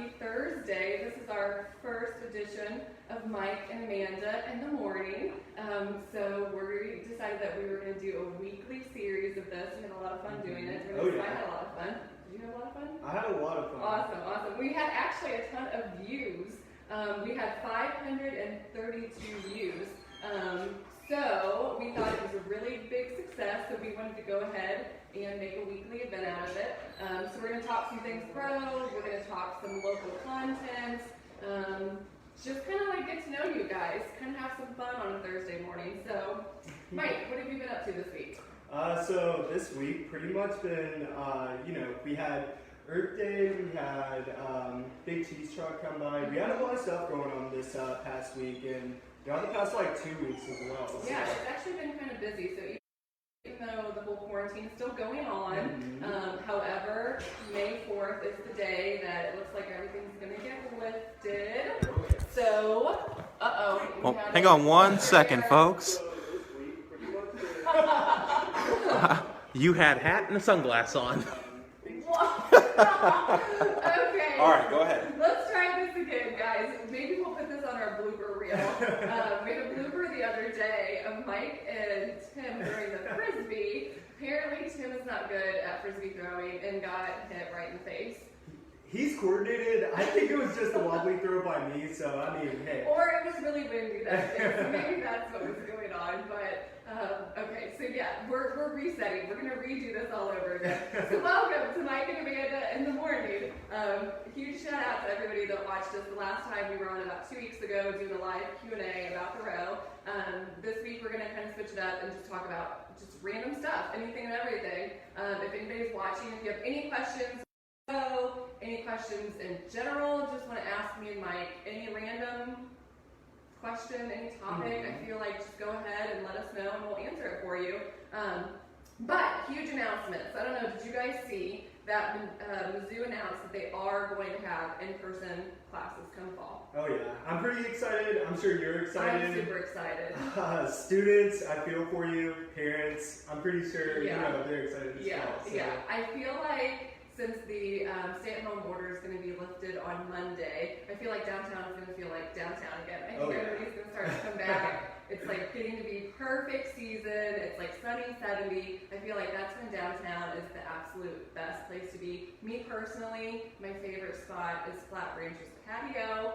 happy Thursday. This is our first edition of Mike and Amanda in the morning. So we decided that we were going to do a weekly series of this. We had a lot of fun doing it. Oh, yeah. I had a lot of fun. Did you have a lot of fun? I had a lot of fun. Awesome. We had actually a ton of views. We had 532 views. So we thought it was a really big success, so we wanted to go ahead and make a weekly event out of it. So we're going to talk some things pro, we're going to talk some local content, just kind of like get to know you guys, kind of have some fun on a Thursday morning. So Mike, what have you been up to this week? So this week, pretty much been, we had Earth Day, we had Big Cheese Truck come by. We had a lot of stuff going on this past week, and the past like 2 weeks as well. So. Yeah, it's actually been kind of busy. So even though the whole quarantine is still going on, however, May 4th is the day that it looks like everything's going to get lifted. So, Well, hang on 1 second, folks. You had hat and a sunglass on. Okay. All right, go ahead. Let's try this again, guys. Maybe we'll put this on our blooper reel. We had a blooper the other day of Mike and Tim throwing the frisbee. Apparently, Tim is not good at frisbee throwing and got hit right in the face. He's coordinated. I think it was just a wobbly throw by me, so I mean, hey. Or it was really windy that day, so maybe that's what was going on. But, okay, so yeah, we're resetting. We're going to redo this all over again. So welcome to Mike and Amanda in the morning. Huge shout out to everybody that watched us. The last time we were on about 2 weeks ago doing a live Q&A about the row. This week we're going to kind of switch it up and just talk about just random stuff, anything and everything. If anybody's watching, if you have any questions, any questions in general, just want to ask me and Mike, any random question, any topic, I feel like just go ahead and let us know and we'll answer it for you. But huge announcements. I don't know, did you guys see that Mizzou announced that they are going to have in-person classes come fall? Oh yeah, I'm pretty excited. I'm sure you're excited. I'm super excited. Students, I feel for you. Parents, I'm pretty sure they're excited as well. So. Yeah, I feel like since the stay-at-home order is going to be lifted on Monday, I feel like downtown is going to feel like downtown again. I think everybody's going to start to come back. It's like getting to be perfect season. It's like sunny 70. I feel like that's when downtown is the absolute best place to be. Me personally, my favorite spot is Flat Branch's patio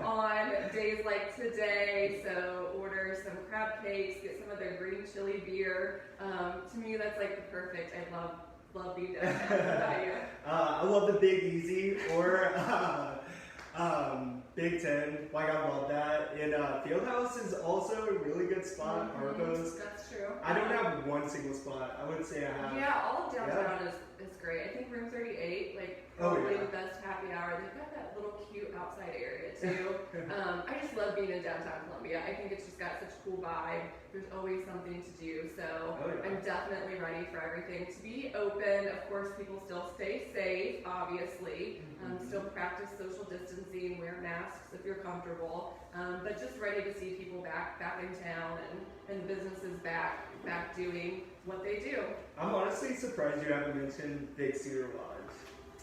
on days like today. So order some crab cakes, get some of their green chili beer. To me, that's like the perfect. I love being downtown. What about you? I love the Big Easy or Big Ten. Like, I love that. And Fieldhouse is also a really good spot. Marcos. That's true. I don't have one single spot. I wouldn't say I have. Yeah, all of downtown is great. I think Room 38, like, probably the best happy hour. They've got that little cute outside area, too. I just love being in downtown Columbia. I think it's just got such a cool vibe. There's always something to do, so I'm definitely ready for everything to be open. Of course, people still stay safe, obviously. Still practice social distancing, wear masks if you're comfortable. But just ready to see people back in town and businesses back doing what they do. I'm honestly surprised you haven't mentioned Big Cedar Lodge.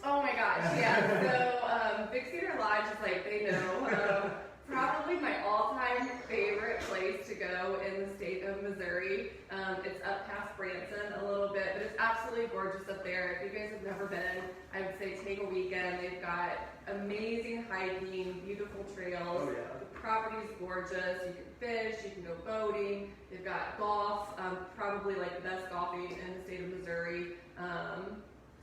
Oh my gosh, yeah. So Big Cedar Lodge is like, they know, probably my all-time favorite place to go in the state of Missouri. It's up past Branson a little bit, but it's absolutely gorgeous up there. If you guys have never been, I would say take a weekend. They've got amazing hiking, beautiful trails. Oh, yeah. The property's gorgeous. You can fish, you can go boating. They've got golf, probably like the best golfing in the state of Missouri.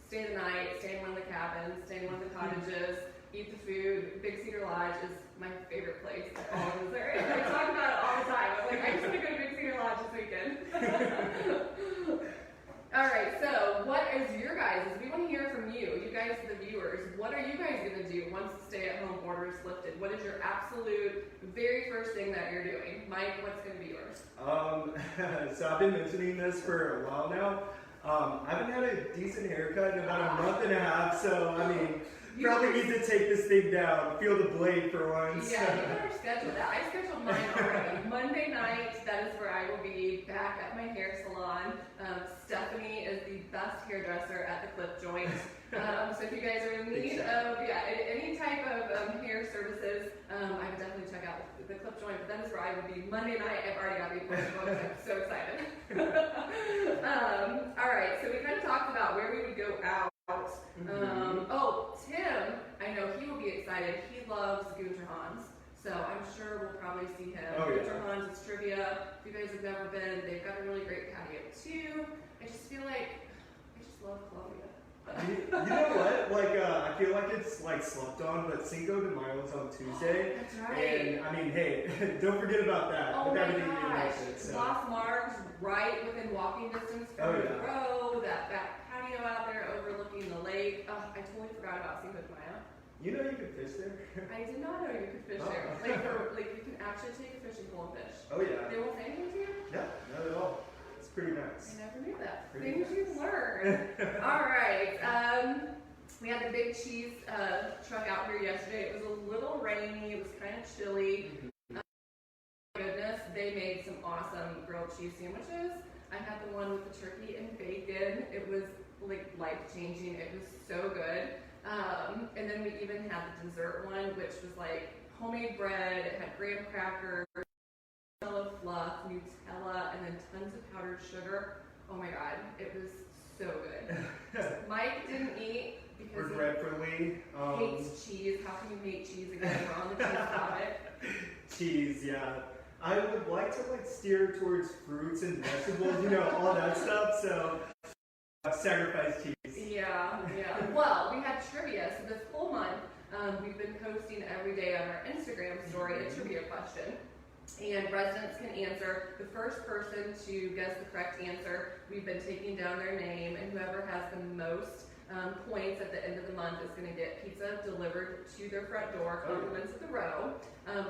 Stay the night, stay in one of the cabins, stay in one of the cottages, eat the food. Big Cedar Lodge is my favorite place in all of Missouri. I talk about it all the time. I'm like, I just want to go to Big Cedar Lodge this weekend. All right, so what is your guys'? We want to hear from you guys, the viewers. What are you guys going to do once the stay-at-home order is lifted? What is your absolute very first thing that you're doing? Mike, what's going to be yours? So I've been mentioning this for a while now. I haven't had a decent haircut in about a month and a half, so I mean, probably need to take this thing down, feel the blade for once. Yeah, you better schedule that. I scheduled mine already. Monday night, that is where I will be back at my hair salon. Stephanie is the best hairdresser at the Clip Joint. So if you guys are in need of any hair services, I would definitely check out the Clip Joint, but that is where I would be Monday night. I've already got the appointment booked. I'm so excited. All right, so we kind of talked about where we would go out. Tim, I know he will be excited. He loves Guter Hans, so I'm sure we'll probably see him. Oh, yeah. Guter Hans is trivia. If you guys have never been, they've got a really great patio too. I just feel like I just love Columbia. You know what? Like, I feel like it's like slept on, but Cinco de Mayo is on Tuesday. That's right. And I mean, hey, don't forget about that. Oh with my everything being gosh, listed, so. Las Margs, right within walking distance from Oh, the yeah. road, that back patio out there overlooking the lake. Oh, I totally forgot about Cinco de Mayo. You know you can fish there? I did not know you could fish Oh. there. Like you can actually take a fishing pole and fish. Oh, yeah. They won't say anything to you? Yeah, not at all. It's pretty nice. I never knew that. Pretty Things you learn. All right. We had the Big Cheese truck out here yesterday. It was a little rainy. It was kind of chilly. Goodness, they made some awesome grilled cheese sandwiches. I had the one with the turkey and bacon. It was like life-changing. It was so good. And then we even had the dessert one, which was like homemade bread. It had graham crackers, marshmallow fluff, Nutella, and then tons of powdered sugar. Oh my God, it was so good. Mike didn't eat because Regretfully, he hates cheese. How can you hate cheese again? We're on the cheese topic. cheese, yeah. I would like to like steer towards fruits and vegetables, you know, all that stuff. So sacrifice cheese. Yeah. Well, we had trivia. So this whole month, we've been posting every day on our Instagram story a trivia question. And residents can answer. The first person to guess the correct answer, we've been taking down their name, and whoever has the most points at the end of the month is going to get pizza delivered to their front door, compliments of the row.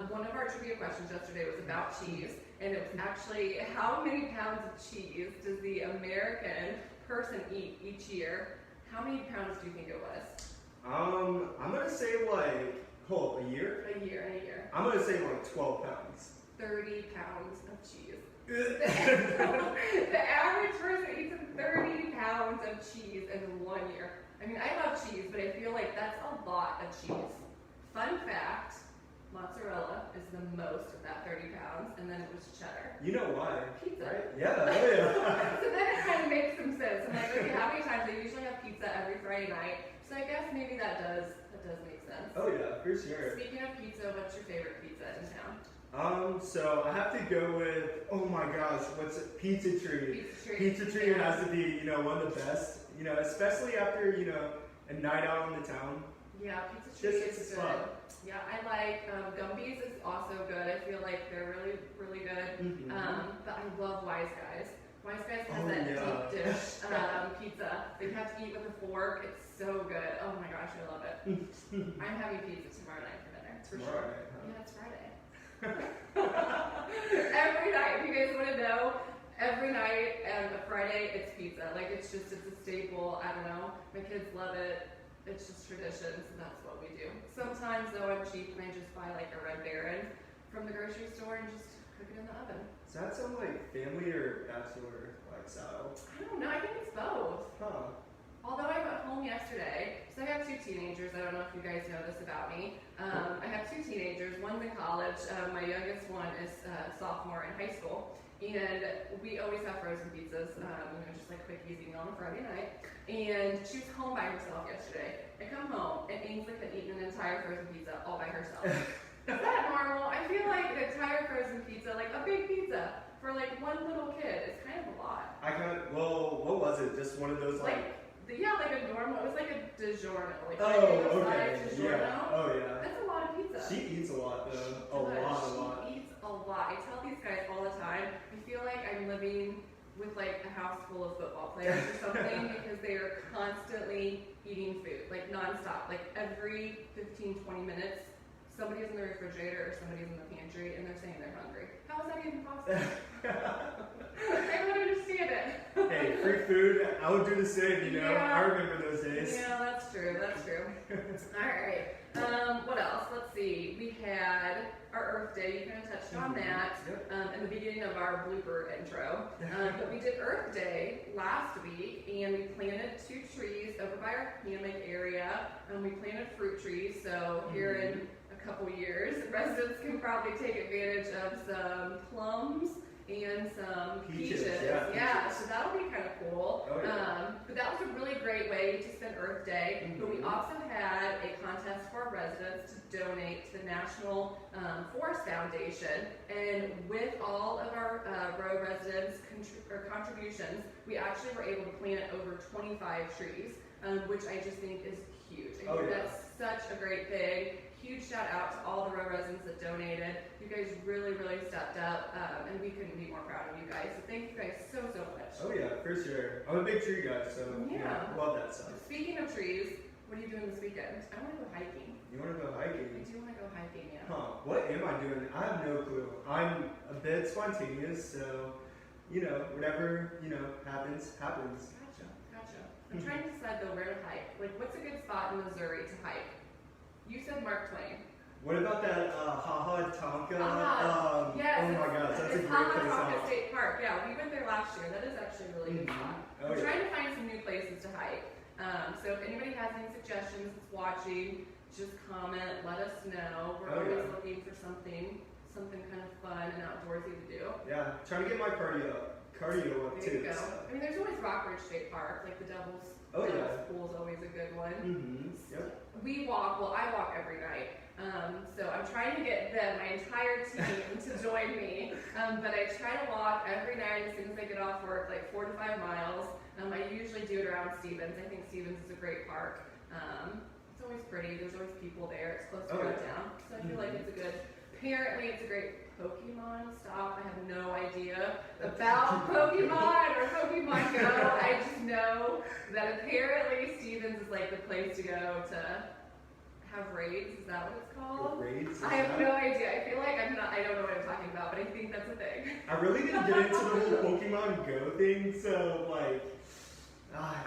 One of our trivia questions yesterday was about cheese, and it was actually how many pounds of cheese does the American person eat each year? How many pounds do you think it was? I'm gonna say like, a year? A year. I'm gonna say like 12 pounds. 30 pounds of cheese. The average person eats 30 pounds of cheese in 1 year. I mean, I love cheese, but I feel like that's a lot of cheese. Fun fact, mozzarella is the most of that 30 pounds, and then it was cheddar. You know why? Pizza. Right? Yeah, oh yeah. So then it kind of makes some sense. I'm like, okay, how many times? I usually have pizza every Friday night, so I guess maybe that does make sense. Oh yeah, for sure. Speaking of pizza, what's your favorite pizza in town? So I have to go with, oh my gosh, what's it? Pizza Tree. Pizza Tree Yeah. has to be, you know, one of the best, you know, especially after, you know, a night out in the town. Yeah, Pizza Tree Just is fun. good. Yeah, I like Gumby's is also good. I feel like they're really, really good. Mhm. But I love Wise Guys. Wise Guys has Oh, that yeah. deep dish pizza that you have to eat with a fork. It's so good. Oh my gosh, I love it. I'm having pizza tomorrow night for dinner, for Tomorrow sure. night, huh? Yeah, it's Friday. Every night, if you guys want to know, every night and a Friday, it's pizza. Like, it's a staple. I don't know. My kids love it. It's just tradition, so that's what we do. Sometimes, though, I'm cheap and I just buy like a Red Baron from the grocery store and just cook it in the oven. Does that sound like family or bachelor lifestyle? I don't know. I think it's both. Huh. Although I went home yesterday, so I have 2 teenagers. I don't know if you guys know this about me. I have 2 teenagers. One's in college. My youngest one is sophomore in high school. And we always have frozen pizzas, you know, just like quick, easy meal on a Friday night. And she was home by herself yesterday. I come home, and Ainsley had eaten an entire frozen pizza all by herself. Is that normal? I feel like an entire frozen pizza, like a big pizza, for like one little kid is kind of a lot. What was it? Just one of those like Yeah, like a normal, it was like a DiGiorno. Like oh, size okay. DiGiorno. Yeah. Oh, yeah. That's a lot of pizza. She eats a lot, though. She eats a lot. I tell these guys all the time, I feel like I'm living with like a house full of football players or something because they are constantly eating food, like nonstop. Like every 15, 20 minutes, somebody's in the refrigerator or somebody's in the pantry and they're saying they're hungry. How is that even possible? I don't understand it. Hey, free food. I would do the same, you know. Yeah. I remember those days. Yeah, that's true. All right. What else? Let's see. We had our Earth Earth Day. You kind of touched on that Yep. in the beginning of our blooper intro. But we did Earth Day last week, and we planted 2 trees over by our hammock area. We planted fruit trees, so here in a couple years, residents can probably take advantage of some plums and some peaches. Yeah, so that'll be kind of cool. Oh, yeah. But that was a really great way to spend Earth Day. But we also had a contest for our residents to donate to the National Forest Foundation. And with all of our row residents' contributions, we actually were able to plant over 25 trees, which I just think is huge. I think that's such a great thing. Huge shout out to all the row residents that donated. You guys really, really stepped up, and we couldn't be more proud of you guys. So thank you guys so, so much. Oh yeah, for sure. I'm a big tree guy, so Yeah. love that stuff. Speaking of trees, what are you doing this weekend? I want to go hiking. You want to go I hiking? do want to go hiking, yeah. Huh? What am I doing? I have no clue. I'm a bit spontaneous, so whatever happens. Gotcha. I'm trying to decide though where to hike. Like, what's a good spot in Missouri to hike? You said Mark Twain. What about that Haha Tonka? Yes. Oh my gosh, that's a it's great place Tonka off. State Park. Yeah, we went there last year. That is actually a really good spot. Oh, We're yeah. trying to find some new places to hike. So if anybody has any suggestions that's watching, just comment, let us know. We're Oh, always yeah. looking for something kind of fun and outdoorsy to do. Yeah, trying to get my cardio up There too. you go. So. I mean, there's always Rockbridge State Park, like the Devil's Pool is always a good one. Yep. I walk every night. So I'm trying to get my entire team to join me. But I try to walk every night as soon as I get off work, like 4 to 5 miles. I usually do it around Stevens. I think Stevens is a great park. It's always pretty. There's always people there. It's close to downtown. So I feel like it's a good, apparently it's a great Pokemon stop. I have no idea about Pokemon or Pokemon Go. I just know that apparently Stevens is like the place to go to have raids. Is that what it's called? Raids? I have no idea. I feel like I don't know what I'm talking about, but I think that's a thing. I really didn't get into the whole Pokemon Go thing, so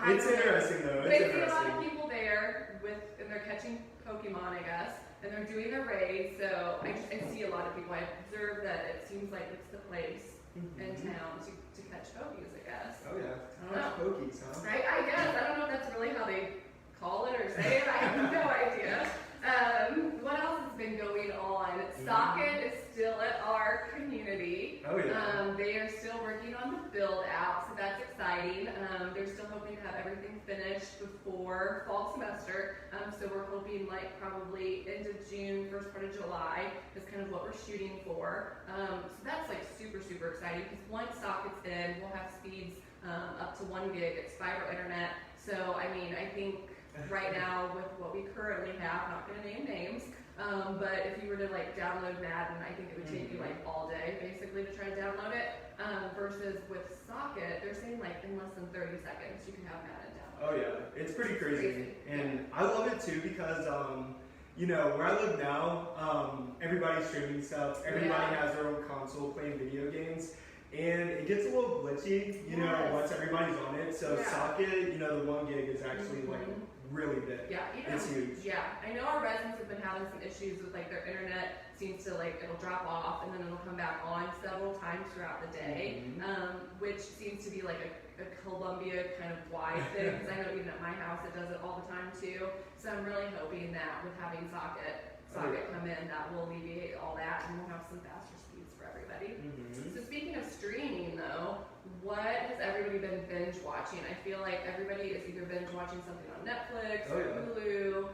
it's interesting though. But It's I see a lot of interesting. people there and they're catching Pokemon, I guess, and they're doing a raid. So I see a lot of people. I observe that it seems like it's the place in town to catch Pokies, I guess. Oh yeah. I don't know. Pokies, huh? I guess. I don't know if that's really how they call it or say it. I have no idea. What else has been going on? Socket is still at our community. Oh yeah. They are still working on the build out, so that's exciting. They're still hoping to have everything finished before fall semester. So we're hoping like probably end of June, first part of July is kind of what we're shooting for. So that's like super, super exciting because once Socket's in, we'll have speeds up to 1 gig. It's fiber internet. So I mean, I think right now with what we currently have, not going to name names, but if you were to like download Madden, I think it would take you like all day basically to try to download it. Versus with Socket, they're saying like in less than 30 seconds you can have Madden downloaded. Oh yeah, it's pretty crazy. And I love it too because where I live now, everybody's streaming stuff. Everybody has their own console playing video games. And it gets a little glitchy, once everybody's on it. So Socket, the 1 gig is actually like really big. Yeah, It's huge. Yeah, I know our residents have been having some issues with like their internet seems to like it'll drop off and then it'll come back on several times throughout the day, which seems to be like a Columbia kind of wide thing. Because I know even at my house it does it all the time too. So I'm really hoping that with having Socket come in, that will alleviate all that and we'll have some faster speeds for everybody. So speaking of streaming though, what has everybody been binge watching? I feel like everybody is either binge watching something on Netflix or Hulu.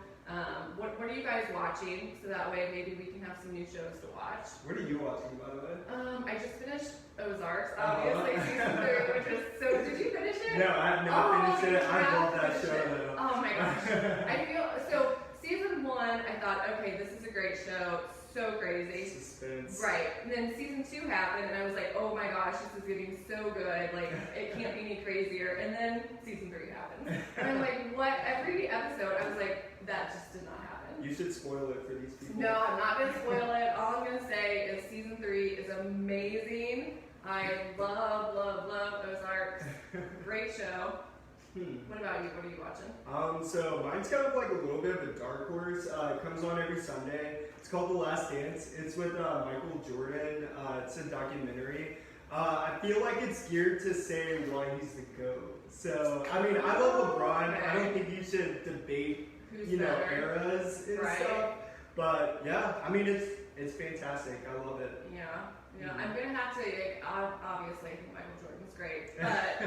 What are you guys watching? So that way maybe we can have some new shows to watch. What are you watching, by the way? I just finished Ozarks, obviously season 3, which is so. Did you finish it? No, I have not finished it. I love that finished show it. though. Oh my gosh. I feel so. Season 1, I thought, okay, this is a great show. So crazy. Suspense. Right. And then season 2 happened, and I was like, oh my gosh, this is getting so good. Like, it can't be any crazier. And then season 3 happened. And I'm like, what? Every episode, I was like, that just did not happen. You should spoil it for these people. No, I'm not going to spoil it. All I'm going to say is season 3 is amazing. I love Ozarks. Great show. What about you? What are you watching? So mine's kind of like a little bit of a dark horse. It comes on every Sunday. It's called The Last Dance. It's with Michael Jordan. It's a documentary. I feel like it's geared to say why he's the GOAT. So, I mean, I love LeBron. Okay. I don't think you should debate, Who's you know, better? eras and Right. stuff. But yeah, I mean, it's fantastic. I love it. Yeah, I'm gonna have to. Obviously, I think Michael Jordan's great, but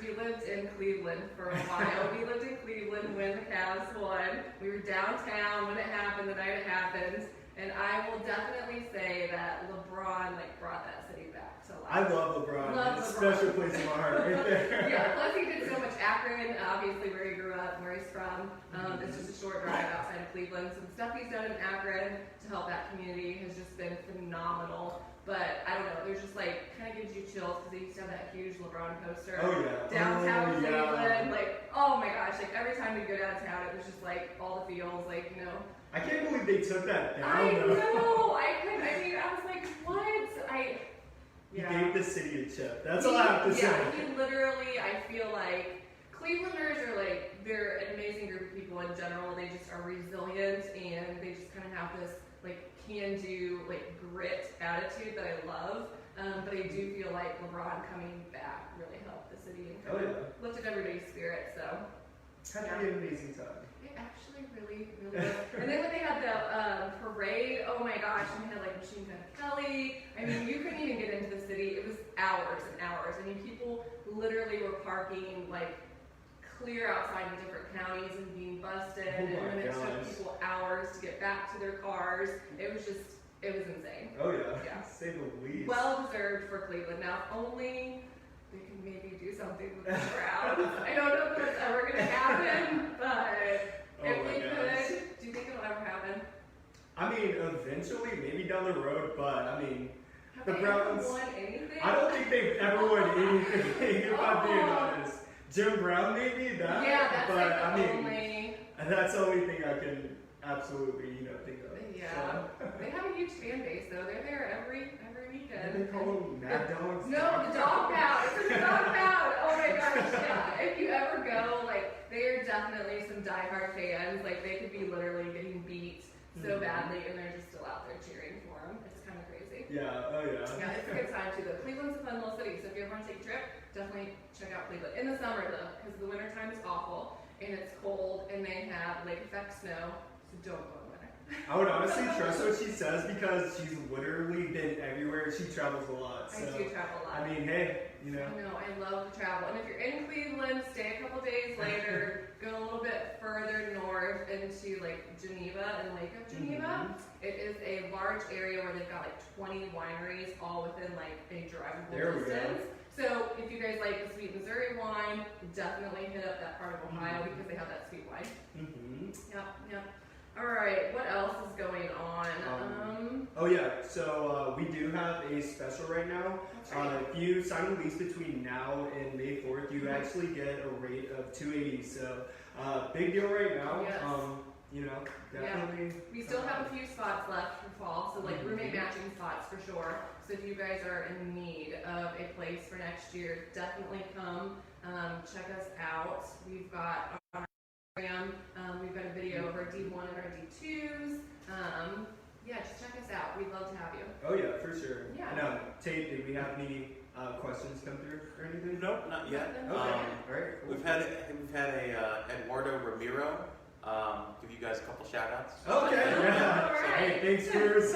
we lived in Cleveland for a while. We lived in Cleveland when the Cavs won. We were downtown when it happened, the night it happened, and I will definitely say that LeBron brought that city back to life. I love LeBron. Love It's a LeBron. special place in my heart right there. Yeah, plus he did so much. Akron, obviously where he grew up, where he's from. It's just a short drive outside of Cleveland. So the stuff he's done in Akron to help that community has just been phenomenal. But I don't know, there's just kind of gives you chills because they used to have that huge LeBron poster Oh yeah. downtown Oh, Cleveland. yeah. Oh my gosh, every time we go downtown, it was just all the feels, I can't believe they took that down. I though. know. I was like, what? He gave the city a chip. That's all I have to say. Yeah, he literally, I feel like Clevelanders are they're an amazing group of people in general. They just are resilient and they just kind of have this can-do, grit attitude that I love. But I do feel like LeBron coming back really helped the city and kind of lifted everybody's spirit. So Had to be an amazing time. it actually really, really was. And then when they had the parade, oh my gosh, and they had Machine Gun Kelly. I mean, you couldn't even get into the city. It was hours and hours. I mean, people literally were parking clear outside in different counties and being busted. Oh my and then it gosh. took people hours to get back to their cars. It was insane. Oh yeah. Yeah. Say the least. Well deserved for Cleveland. Now, if only they can maybe do something with the crowd. I don't know if that's ever going to happen, but Oh if my we gosh. could, do you think it'll ever happen? I mean, eventually, maybe down the road, but I mean, Have the they Browns. ever won anything? I don't think they've ever won anything, if I'm being Oh. honest. Jim Brown, maybe that. Yeah, that's but the I mean, only. that's the only thing I can absolutely, think of. Yeah, they have a huge fan base though. They're there every So. weekend. And they call them Mad Dogs. No, the dog pound. It's the dog pound. Oh my gosh, yeah. If you ever go, they are definitely some diehard fans. They could be literally getting beat so badly, and they're just still out there cheering for them. It's kind of crazy. Yeah. Oh yeah. Yeah, it's a good time too. Though Cleveland's a fun little city, so if you ever want to take a trip, definitely check out Cleveland. In the summer though, because the winter time is awful and it's cold, and they have lake effect snow, so don't go in winter. I would honestly trust what she says because she's literally been everywhere. She travels a lot. So. I do travel a lot. I mean, hey, I know, I love to travel. And if you're in Cleveland, stay a couple days later, go a little bit further north into Geneva and Lake of Geneva. It is a large area where they've got 20 wineries all within a drivable There we go. distance. So if you guys like the sweet Missouri wine, definitely hit up that part of Ohio because they have that sweet wine. Yep. All right, what else is going on? Oh yeah, so we do have a special right now. That's right. If you sign a lease between now and May 4th, you actually get a rate of $280. So big deal right now. Yes. Definitely. We still have a few spots left for fall, so roommate matching spots for sure. So if you guys are in need of a place for next year, definitely come check us out. We've got on our Instagram, we've got a video of our D1 and our D2s. Yeah, just check us out. We'd love to have you. Oh yeah, for sure. Yeah. And, Tate, did we have any questions come through or anything? Nope, not yet. Okay. All right. Cool. We've had a Eduardo Ramiro give you guys a couple shout outs. Okay. Yeah. All right. Hey, thanks, Bruce.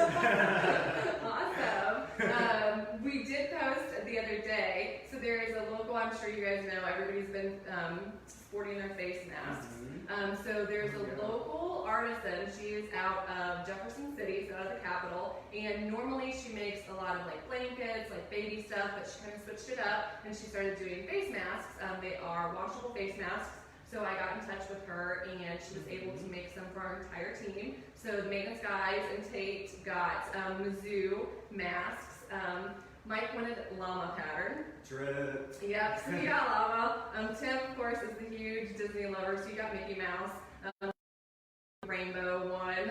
Awesome. We did post the other day, so there is a local, I'm sure you guys know, everybody's been sporting their face masks. So there's a local artisan. She is out of Jefferson City, so out of the capital, and normally she makes a lot of blankets, baby stuff, but she kind of switched it up and she started doing face masks. They are washable face masks. So I got in touch with her and she was able to make some for our entire team. So the maintenance guys and Tate got Mizzou masks. Mike wanted llama pattern. Drip. Yep, so you got llama. Tim, of course, is the huge Disney lover, so you got Mickey Mouse. Rainbow one.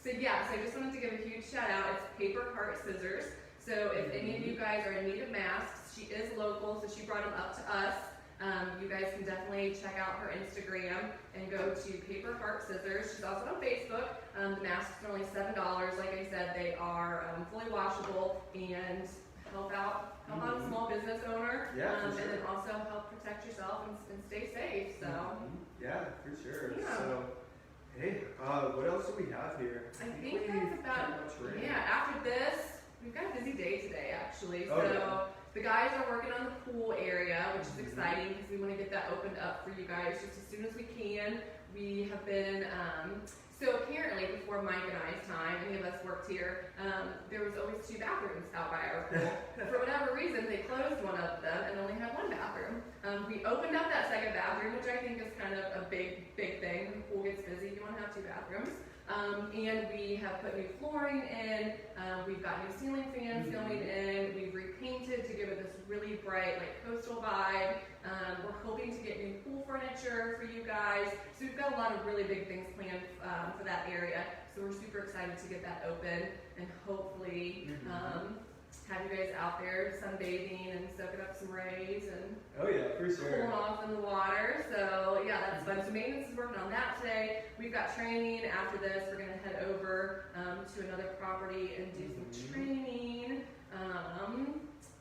So I just wanted to give a huge shout out. It's Paper Heart Scissors. So if any of you guys are in need of masks, she is local, so she brought them up to us. You guys can definitely check out her Instagram and go to Paper Heart Scissors. She's also on Facebook. The masks are only $7. Like I said, they are fully washable and help out a small business owner. Yeah, for sure. And then also help protect yourself and stay safe. So. Yeah, for sure. Yeah. So, hey, what else do we have here? I think that's about, pretty much ready. yeah, after this, we've got a busy day today actually. Oh, So yeah. the guys are working on the pool area, which is Mhm. exciting because we want to get that opened up for you guys just as soon as we can. We have been, so apparently before Mike and I's time, any of us worked here, there was always 2 bathrooms out by our pool. For whatever reason, they closed one of them and only had 1 bathroom. We opened up that second bathroom, which I think is kind of a big thing. When the pool gets busy, you want to have 2 bathrooms. And we have put new flooring in, we've got new ceiling fans going in, we've repainted to give it this really bright, like, coastal vibe. We're hoping to get new pool furniture for you guys. So we've got a lot of really big things planned for that area. So we're super excited to get that open and hopefully have you guys out there sunbathing and soaking up some rays and Oh yeah, for sure. cooling off in the water. So yeah, that's fun. So maintenance is working on that today. We've got training. After this, we're going to head over to another property and do some training.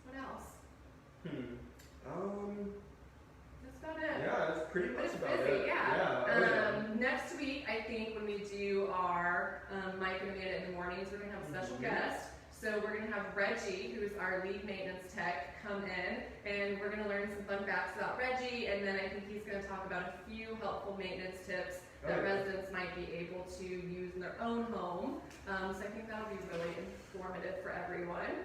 What else? That's about it. Yeah, that's pretty But much it's about busy, it. yeah. Oh, yeah. Next week, I think when we do our Mike and Amanda in the mornings, we're going to have a special guest. So we're going to have Reggie, who is our lead maintenance tech, come in, and we're going to learn some fun facts about Reggie, and then I think he's going to talk about a few helpful maintenance tips that residents might be able to use in their own home. So I think that'll be really informative for everyone.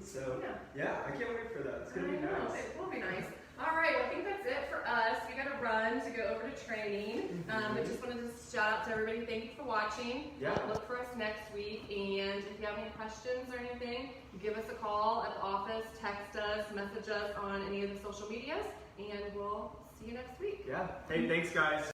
So, yeah, I can't wait for that. It's going to be nice. It will be nice. All right, well, I think that's it for us. We got to run to go over to training. I just wanted to shout out to everybody. Thank you for watching. Yeah. Look for us next week. And if you have any questions or anything, give us a call at the office, text us, message us on any of the social medias, and we'll see you next week. Yeah. Hey, thanks, guys.